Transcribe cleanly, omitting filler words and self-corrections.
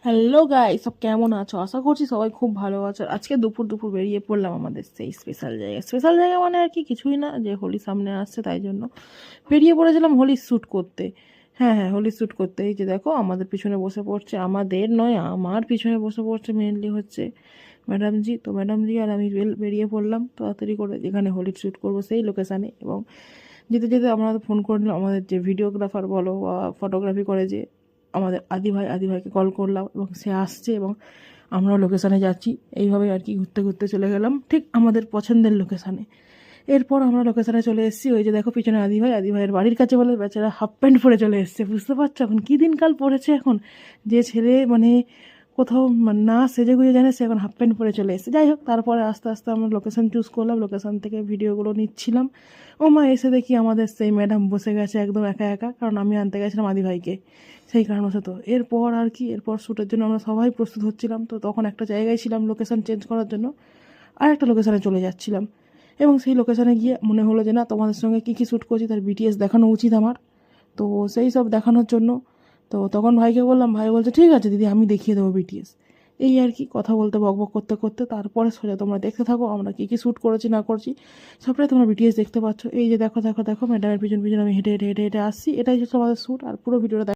Hello guys, সব কেমন আছো? আশা করছি সবাই খুব ভালো আছো। আজকে দুপুর দুপুর বেরিয়ে পড়লাম আমাদের সেই স্পেশাল জায়গা মানে আর কি কিছুই না, যে হোলি সামনে আসছে তাই জন্য বেরিয়ে পড়েছিলাম হোলির শ্যুট করতে। হ্যাঁ হ্যাঁ, হোলির শ্যুট করতে। এই যে দেখো আমাদের পিছনে বসে পড়ছে, আমাদের নয় আমার পিছনে বসে পড়ছে মেনলি হচ্ছে ম্যাডামজি। তো ম্যাডামজি আর আমি বেরিয়ে পড়লাম তাড়াতাড়ি করে যেখানে হোলির শ্যুট করবো সেই লোকেশানে। এবং যেতে যেতে আমরা ফোন করে নিলাম আমাদের যে ভিডিওগ্রাফার বলো বা ফটোগ্রাফি করে যে আমাদের আদি ভাইকে কল করলাম এবং সে আসছে এবং আমরাও লোকেশানে যাচ্ছি। এইভাবে আর কি ঘুরতে ঘুরতে চলে গেলাম ঠিক আমাদের পছন্দের লোকেশানে। এরপর আমরা লোকেশানে চলে এসেছি। ওই যে দেখো পিছনে আদি ভাইয়ের বাড়ির কাছে বলে বেচারা হাফ প্যান্ট পরে চলে এসছে। বুঝতে পারছো এখন কী দিনকাল পড়েছে? এখন যে ছেলে মানে কোথাও না সেজে গুজে জানে, সে এখন হাফ প্যান্ট পরে চলে এসেছে। যাই হোক, তারপরে আস্তে আস্তে আমরা লোকেশান চুজ করলাম, লোকেশান থেকে ভিডিওগুলো নিচ্ছিলাম। ও মা, এসে দেখি আমাদের সেই ম্যাডাম বসে গেছে একদম একা একা, কারণ আমি আনতে গেছিলাম আদি ভাইকে সেই কারণবশত। এরপর আর কি, এরপর শ্যুটের জন্য আমরা সবাই প্রস্তুত হচ্ছিলাম। তো তখন একটা জায়গায় ছিলাম লোকেশান চেঞ্জ করার জন্য, আর একটা লোকেশানে চলে যাচ্ছিলাম। এবং সেই লোকেশানে গিয়ে মনে হলো যে না, তোমাদের সঙ্গে কী কী শ্যুট করছি তার বিটিএস দেখানো উচিত আমার। তো সেই সব দেখানোর জন্য তো তখন ভাইকে বললাম, ভাই বলছে ঠিক আছে দিদি, আমি দেখিয়ে দেবো বিটিএস। এই আর কি কথা বলতে বকবক করতে করতে তারপরে সোজা তোমরা দেখতে থাকো আমরা কী কী শ্যুট করেছি না করছি সবটাই তোমরা বিটিএস দেখতে পাচ্ছ। এই যে দেখো দেখো দেখো ম্যাডামের পিছন পিছন আমি হেঁটে হেঁটে হেঁটে হেঁটে আসছি, এটাই হচ্ছে আমাদের শ্যুট। আর পুরো ভিডিওটা